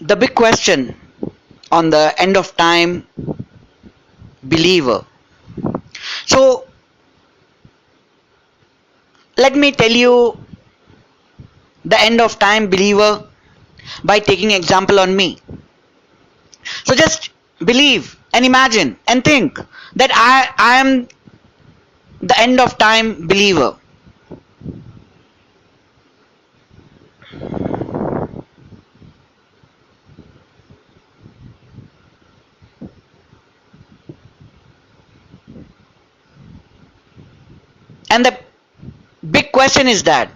the big question on the end of time believer. So let me tell you the end of time believer by taking example on me. So just believe and imagine and think that I am the end of time believer. And the big question is that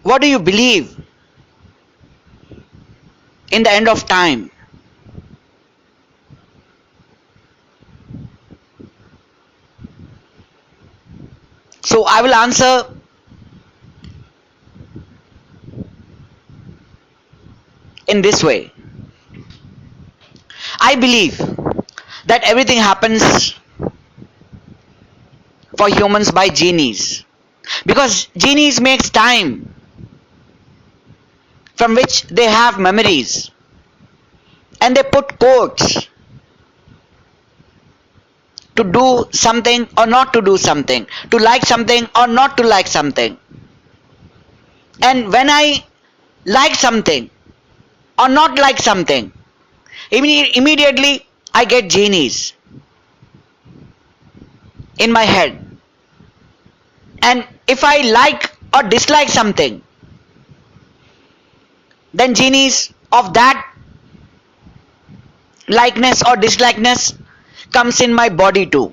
what do you believe in the end of time? So I will answer in this way. I believe that everything happens for humans by genies, because genies makes time from which they have memories, and they put codes to do something or not to do something, to like something or not to like something. And when I like something or not like something, immediately I get genies in my head. And if I like or dislike something, then genies of that likeness or dislikeness comes in my body too.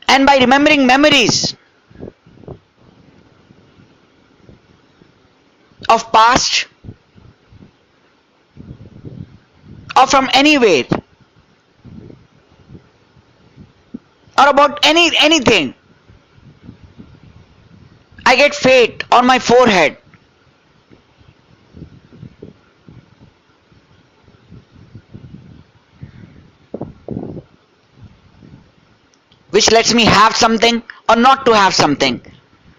And by remembering memories of past or from anywhere or about anything, I get fate on my forehead, which lets me have something or not to have something,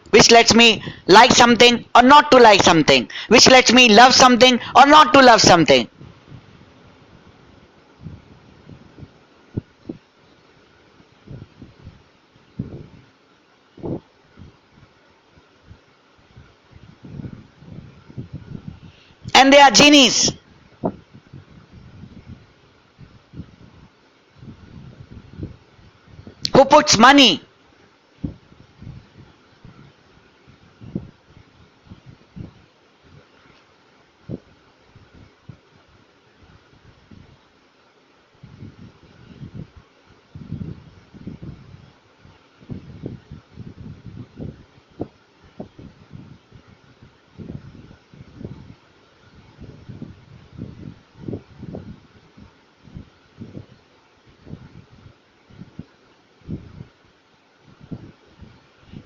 which lets me like something or not to like something, which lets me love something or not to love something. And they are genies who puts money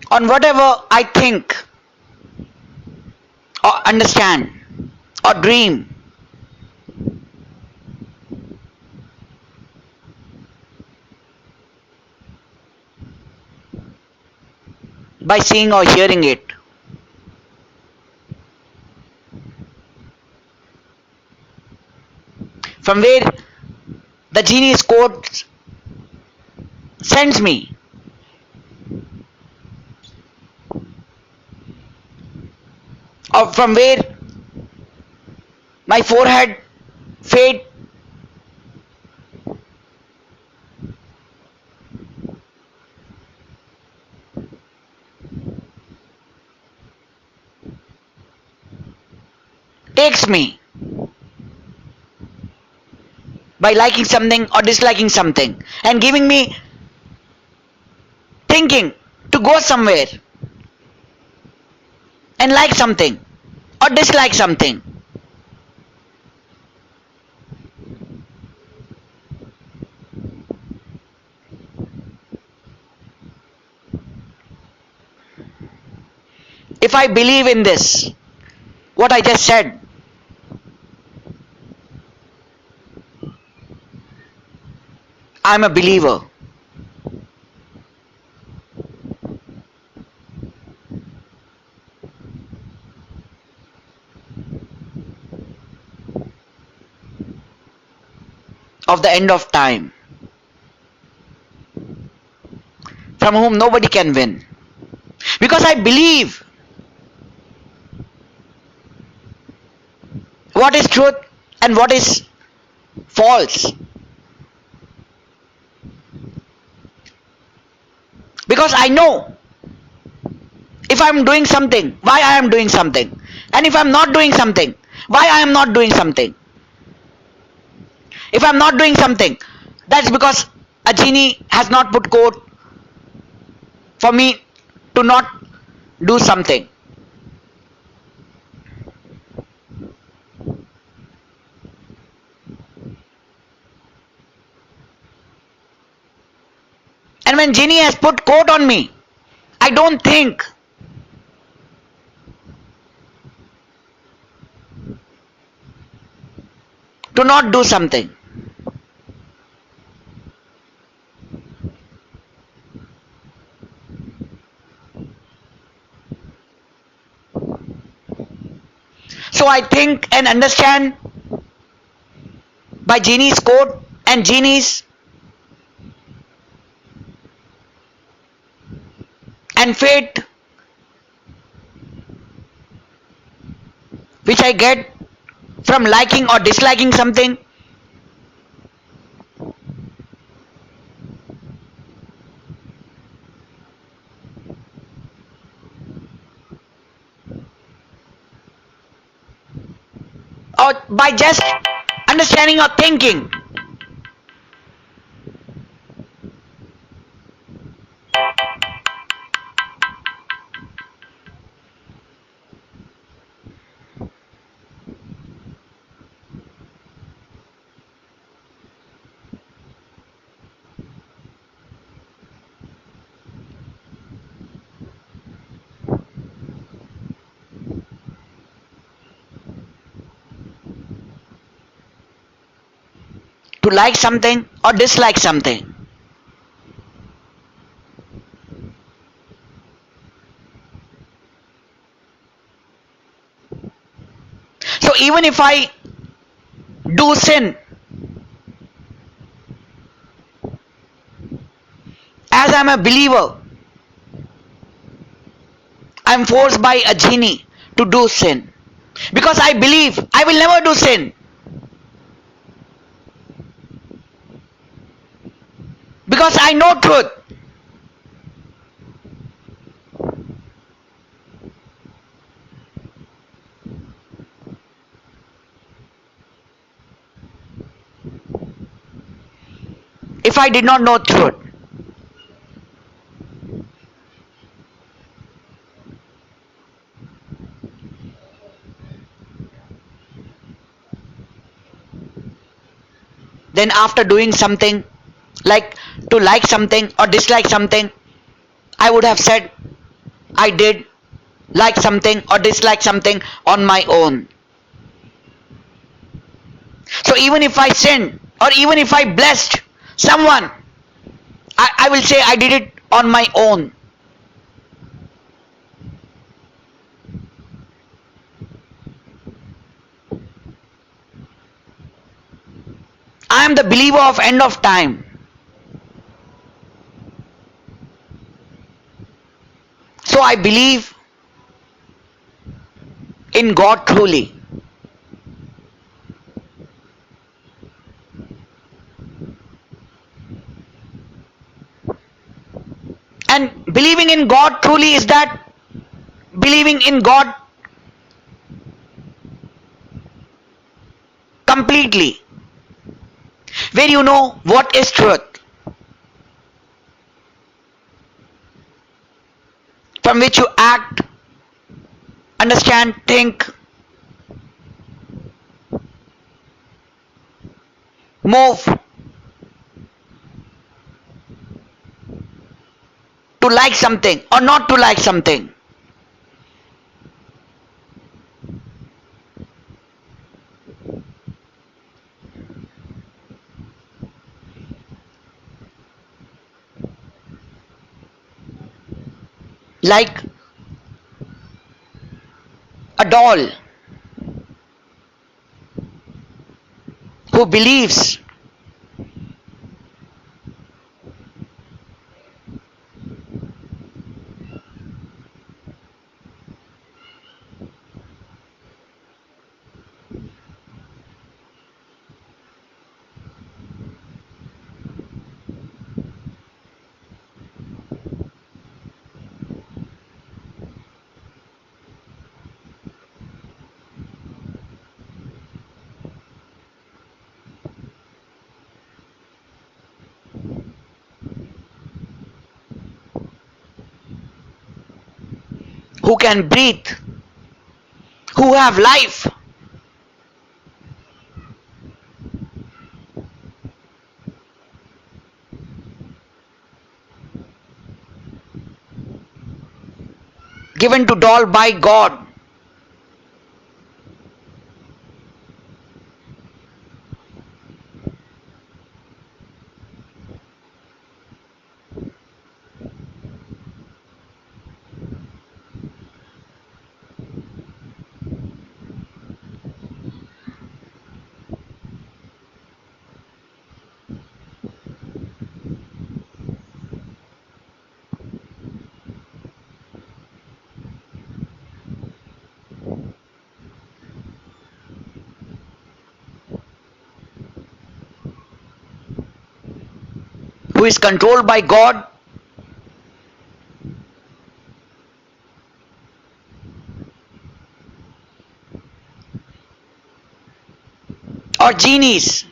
on whatever I think or understand or dream. By seeing or hearing it. From where the genius code sends me. Or from where my forehead fate takes me by liking something or disliking something and giving me thinking to go somewhere and like something or dislike something. If I believe in this, what I just said, I'm a believer. Of the end of time, from whom nobody can win. Because I believe what is truth and what is false. Because I know if I'm doing something, why I am doing something. And if I'm not doing something, why I am not doing something. If I'm not doing something, that's because a genie has not put code for me to not do something. And when genie has put code on me, I don't think to not do something. So I think and understand by genie's code and genie's and fate which I get from liking or disliking something. Or by just understanding or thinking. To like something or dislike something. So even if I do sin, as I'm a believer, I'm forced by a genie to do sin. Because I believe I will never do sin. Because I know truth. If I did not know truth, then after doing something, like to like something or dislike something, I would have said I did like something or dislike something on my own. So even if I sinned or even if I blessed someone, I will say I did it on my own. I am the believer of end of time. So I believe in God truly. And believing in God truly is that believing in God completely, where you know what is truth, from which you act, understand, think, move to like something or not to like something. like a doll who believes who can breathe, who have life, given to doll by God. Who is controlled by God, or genies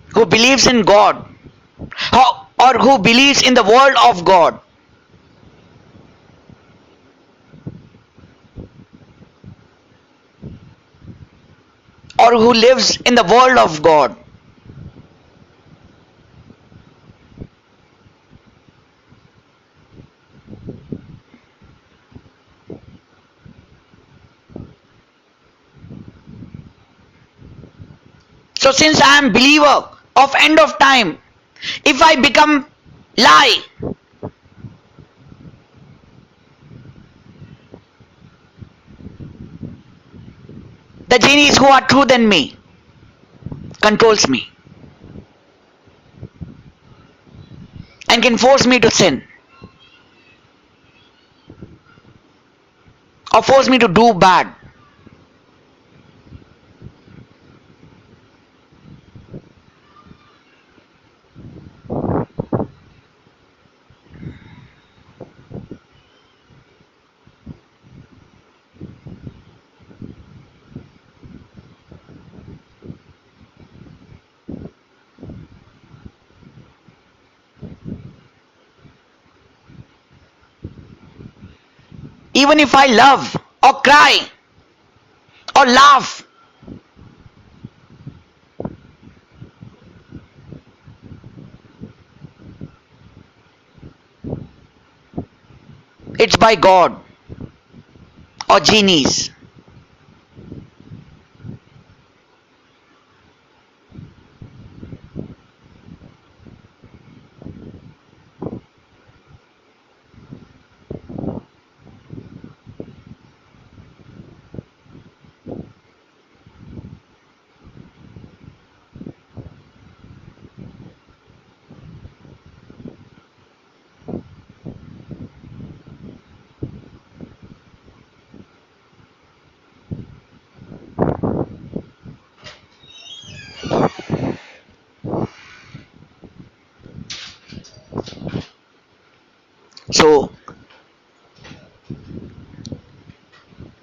who believes in God, or who believes in the world of God, or who lives in the world of God. So since I am believer of end of time, if I become lie, the genies who are true than me controls me and can force me to sin or force me to do bad. Even if I love or cry or laugh, it's by God or genies. So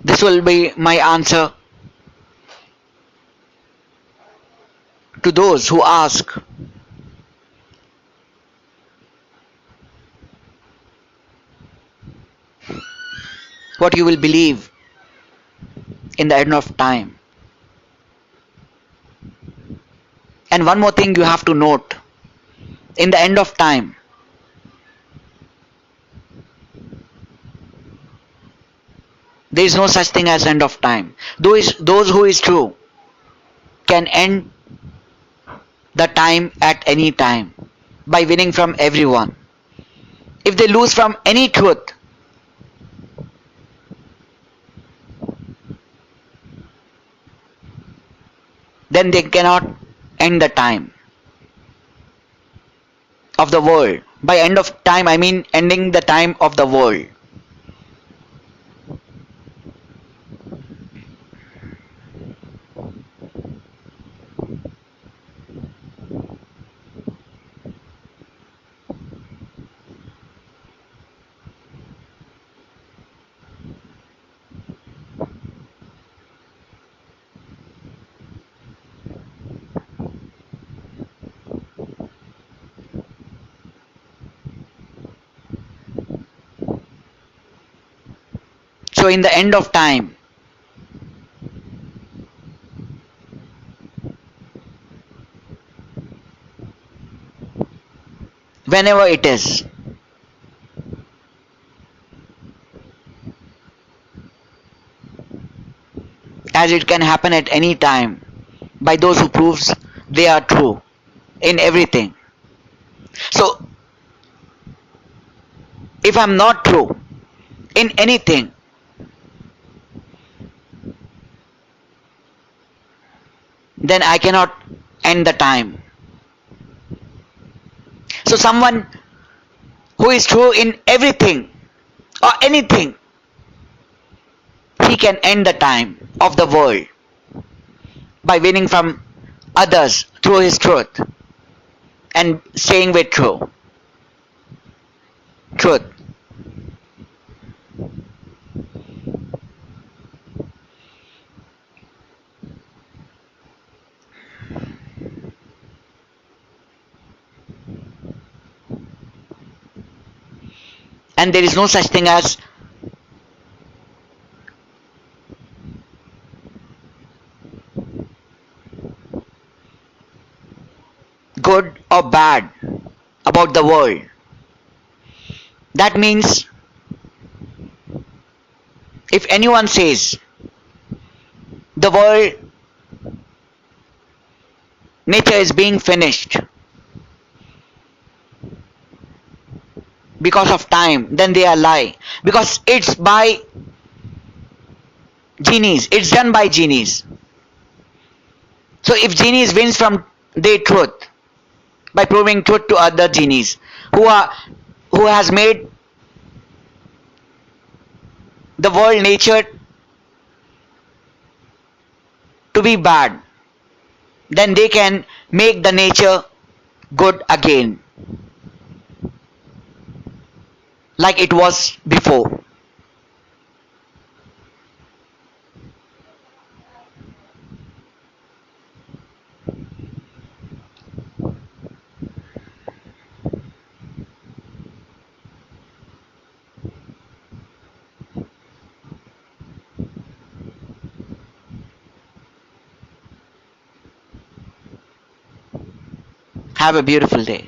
this will be my answer to those who ask what you will believe in the end of time. And one more thing you have to note, in the end of time, there is no such thing as end of time. Those who is true, can end the time at any time by winning from everyone. If they lose from any truth, then they cannot end the time of the world. By end of time, I mean ending the time of the world. So in the end of time, whenever it is, as it can happen at any time, by those who proves they are true in everything. So if I'm not true in anything, then I cannot end the time. So someone who is true in everything or anything, he can end the time of the world by winning from others through his truth and staying with truth. And there is no such thing as good or bad about the world. That means if anyone says the world nature is being finished because of time, then they are lie. Because it's by genies, it's done by genies. So if genies wins from their truth by proving truth to other genies who has made the world nature to be bad, then they can make the nature good again like it was before. Have a beautiful day.